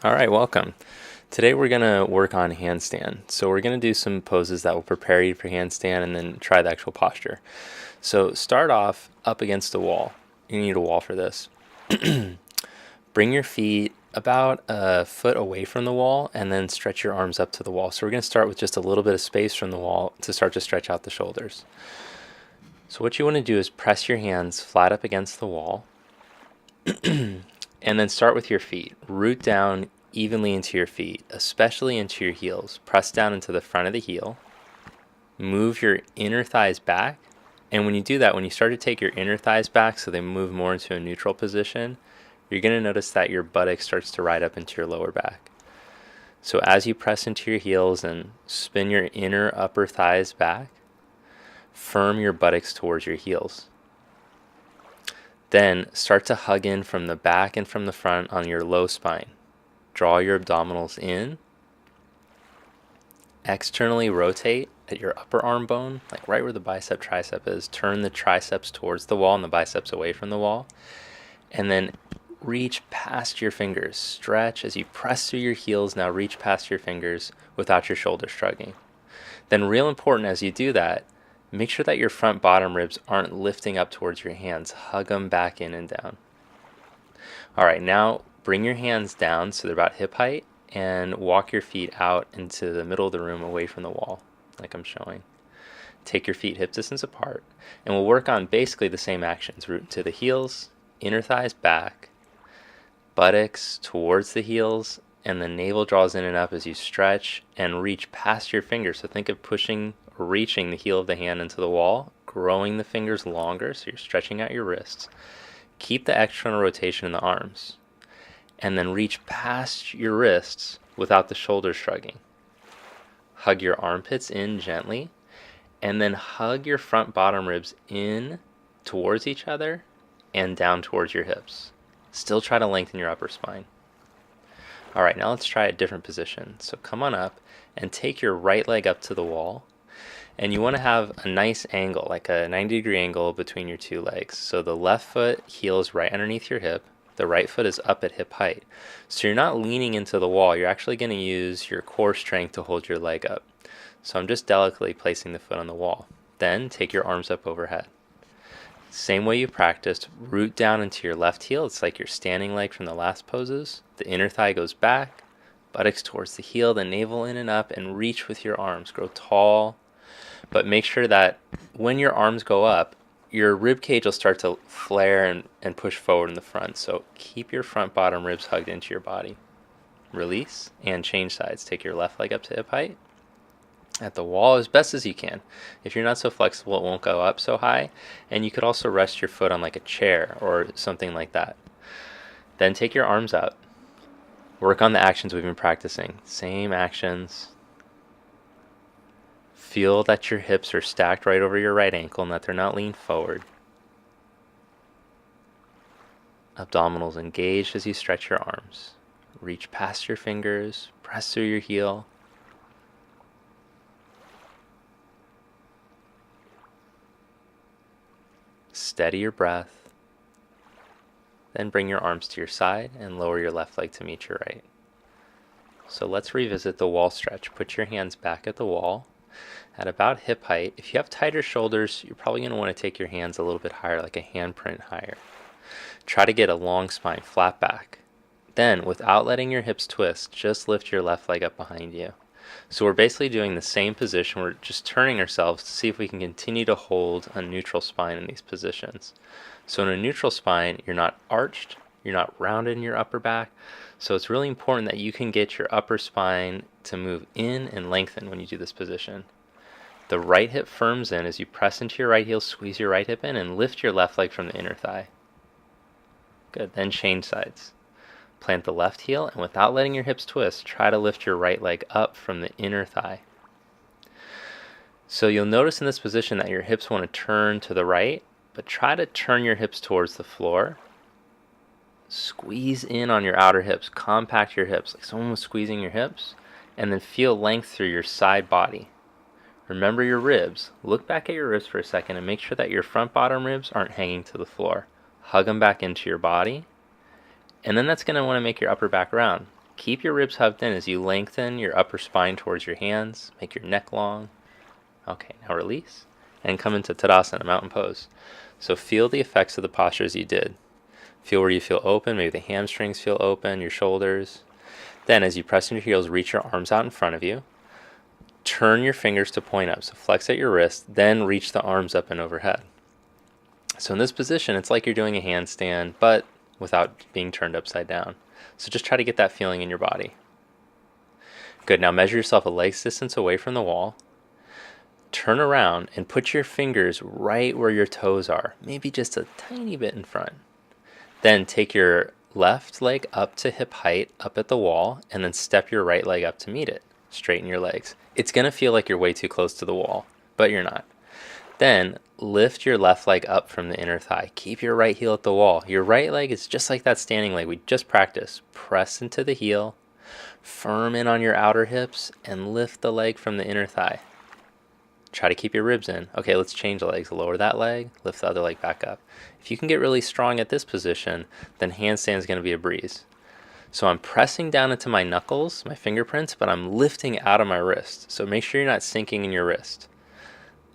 All right, welcome. Today we're going to work on handstand. So we're going to do some poses that will prepare you for handstand and then try the actual posture. So start off up against a wall. You need a wall for this. Bring your feet about a foot away from the wall and then stretch your arms up to the wall. So we're going to start with just a little bit of space from the wall to start to stretch out the shoulders. So what you want to do is press your hands flat up against the wall and then start with your feet. Root down evenly into your feet, especially into your heels. Press down into the front of the heel. Move your inner thighs back. And when you do that, when you start to take your inner thighs back so they move more into a neutral position, you're going to notice that your buttock starts to ride up into your lower back. So as you press into your heels and spin your inner upper thighs back, firm your buttocks towards your heels. Then start to hug in from the back and from the front on your low spine. Draw your abdominals in. Externally rotate at your upper arm bone, like right where the bicep tricep is. Turn the triceps towards the wall and the biceps away from the wall. And then reach past your fingers. Stretch as you press through your heels. Now reach past your fingers without your shoulders shrugging. Then real important as you do that, make sure that your front bottom ribs aren't lifting up towards your hands. Hug them back in and down. All right, now bring your hands down so they're about hip height and walk your feet out into the middle of the room away from the wall, like I'm showing. Take your feet hip distance apart, and we'll work on basically the same actions. Root to the heels, inner thighs back, buttocks towards the heels, and the navel draws in and up as you stretch and reach past your fingers. So think of pushing or reaching the heel of the hand into the wall, growing the fingers longer so you're stretching out your wrists. Keep the external rotation in the arms, and then reach past your wrists without the shoulders shrugging. Hug your armpits in gently, and then hug your front bottom ribs in towards each other and down towards your hips. Still try to lengthen your upper spine. All right, now let's try a different position. So come on up and take your right leg up to the wall. And you want to have a nice angle, like a 90-degree angle between your two legs. So the left foot heel is right underneath your hip. The right foot is up at hip height. So you're not leaning into the wall. You're actually going to use your core strength to hold your leg up. So I'm just delicately placing the foot on the wall. Then take your arms up overhead. Same way you practiced, root down into your left heel. It's like your standing leg from the last poses. The inner thigh goes back, buttocks towards the heel, the navel in and up, and reach with your arms. Grow tall, but make sure that when your arms go up, your rib cage will start to flare and push forward in the front. So keep your front bottom ribs hugged into your body. Release and change sides. Take your left leg up to hip height at the wall as best as you can. If you're not so flexible, it won't go up so high. And you could also rest your foot on like a chair or something like that. Then take your arms out. Work on the actions we've been practicing. Same actions. Feel that your hips are stacked right over your right ankle and that they're not leaned forward. Abdominals engaged as you stretch your arms. Reach past your fingers, press through your heel. Steady your breath. Then bring your arms to your side and lower your left leg to meet your right. So let's revisit the wall stretch. Put your hands back at the wall at about hip height. If you have tighter shoulders, you're probably going to want to take your hands a little bit higher, like a handprint higher. Try to get a long spine, flat back. Then, without letting your hips twist, just lift your left leg up behind you. So we're basically doing the same position. We're just turning ourselves to see if we can continue to hold a neutral spine in these positions. So in a neutral spine, you're not arched, you're not rounded in your upper back. So it's really important that you can get your upper spine to move in and lengthen when you do this position. The right hip firms in as you press into your right heel, squeeze your right hip in, and lift your left leg from the inner thigh. Good, then change sides. Plant the left heel, and without letting your hips twist, try to lift your right leg up from the inner thigh. So you'll notice in this position that your hips want to turn to the right, but try to turn your hips towards the floor. Squeeze in on your outer hips, compact your hips, like someone was squeezing your hips, and then feel length through your side body. Remember your ribs. Look back at your ribs for a second and make sure that your front bottom ribs aren't hanging to the floor. Hug them back into your body. And then that's going to want to make your upper back round. Keep your ribs hugged in as you lengthen your upper spine towards your hands. Make your neck long. Okay, now release. And come into Tadasana, mountain pose. So feel the effects of the postures you did. Feel where you feel open. Maybe the hamstrings feel open, your shoulders. Then as you press into your heels, reach your arms out in front of you. Turn your fingers to point up. So flex at your wrist, then reach the arms up and overhead. So in this position, it's like you're doing a handstand, but without being turned upside down. So just try to get that feeling in your body. Good, now measure yourself a leg's distance away from the wall. Turn around and put your fingers right where your toes are, maybe just a tiny bit in front. Then take your left leg up to hip height, up at the wall, and then step your right leg up to meet it. Straighten your legs. It's going to feel like you're way too close to the wall, but you're not. Then lift your left leg up from the inner thigh. Keep your right heel at the wall. Your right leg is just like that standing leg we just practiced. Press into the heel, firm in on your outer hips, and lift the leg from the inner thigh. Try to keep your ribs in. Okay, let's change the legs. Lower that leg, lift the other leg back up. If you can get really strong at this position, then handstand is going to be a breeze. So I'm pressing down into my knuckles, my fingerprints, but I'm lifting out of my wrist. So make sure you're not sinking in your wrist.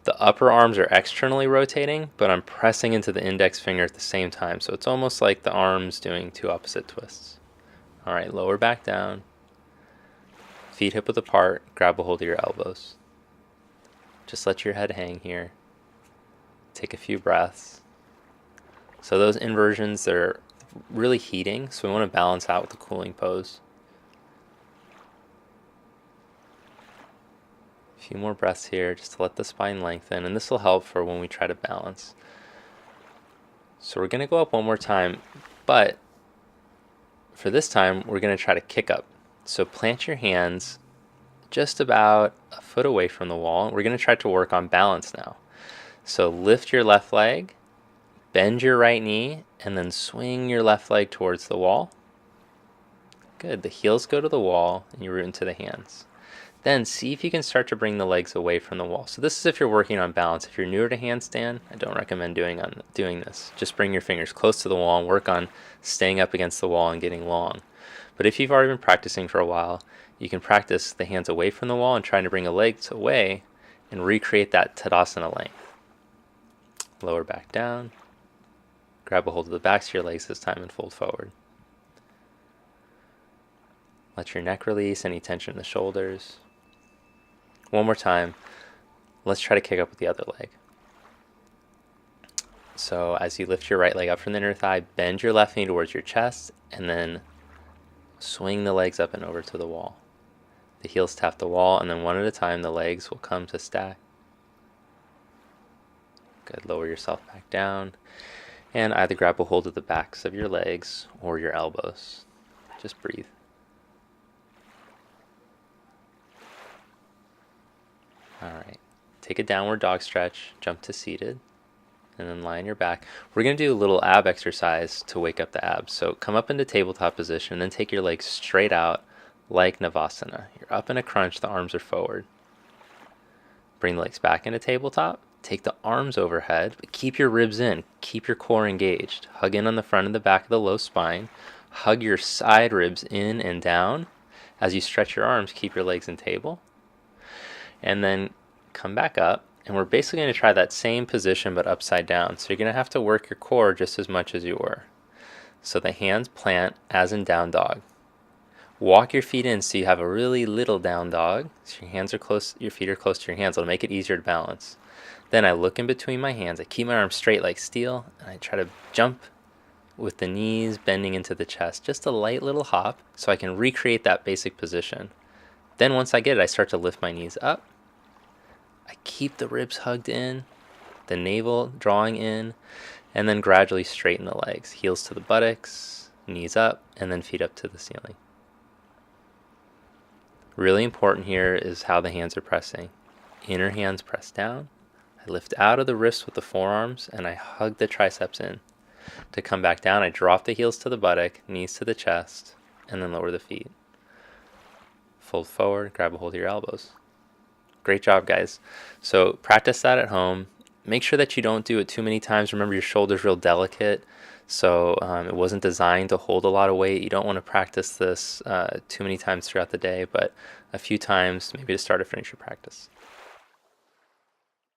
The upper arms are externally rotating, but I'm pressing into the index finger at the same time. So it's almost like the arms doing two opposite twists. All right, lower back down. Feet hip width apart, grab a hold of your elbows. Just let your head hang here. Take a few breaths. So those inversions, they're really heating, so we want to balance out with the cooling pose. A few more breaths here just to let the spine lengthen, and this will help for when we try to balance. So we're going to go up one more time, but for this time, we're going to try to kick up. So plant your hands just about a foot away from the wall. We're going to try to work on balance now. So lift your left leg, bend your right knee, and then swing your left leg towards the wall. Good. The heels go to the wall and you root into the hands. Then see if you can start to bring the legs away from the wall. So this is if you're working on balance. If you're newer to handstand, I don't recommend doing this. Just bring your fingers close to the wall and work on staying up against the wall and getting long. But if you've already been practicing for a while, you can practice the hands away from the wall and trying to bring the legs away and recreate that Tadasana length. Lower back down. Grab a hold of the backs of your legs this time and fold forward. Let your neck release any tension in the shoulders. One more time. Let's try to kick up with the other leg. So as you lift your right leg up from the inner thigh, bend your left knee towards your chest, and then swing the legs up and over to the wall. The heels tap the wall, and then one at a time the legs will come to stack. Good. Lower yourself back down. And either grab a hold of the backs of your legs or your elbows. Just breathe. All right. Take a downward dog stretch, jump to seated, and then lie on your back. We're going to do a little ab exercise to wake up the abs. So come up into tabletop position, and then take your legs straight out like Navasana. You're up in a crunch, the arms are forward. Bring the legs back into tabletop. Take the arms overhead, but keep your ribs in. Keep your core engaged. Hug in on the front and the back of the low spine. Hug your side ribs in and down. As you stretch your arms, keep your legs in table. And then come back up. And we're basically going to try that same position but upside down. So you're going to have to work your core just as much as you were. So the hands plant as in down dog. Walk your feet in so you have a really little down dog. So your hands are close, your feet are close to your hands. It'll make it easier to balance. Then I look in between my hands. I keep my arms straight like steel, and I try to jump with the knees bending into the chest. Just a light little hop so I can recreate that basic position. Then once I get it, I start to lift my knees up. I keep the ribs hugged in, the navel drawing in, and then gradually straighten the legs. Heels to the buttocks, knees up, and then feet up to the ceiling. Really important here is how the hands are pressing. Inner hands press down. I lift out of the wrists with the forearms, and I hug the triceps in. To come back down, I drop the heels to the buttock, knees to the chest, and then lower the feet. Fold forward, grab a hold of your elbows. Great job, guys. So practice that at home. Make sure that you don't do it too many times. Remember, your shoulder's real delicate, So it wasn't designed to hold a lot of weight. You don't want to practice this too many times throughout the day, but a few times maybe to start or finish your practice.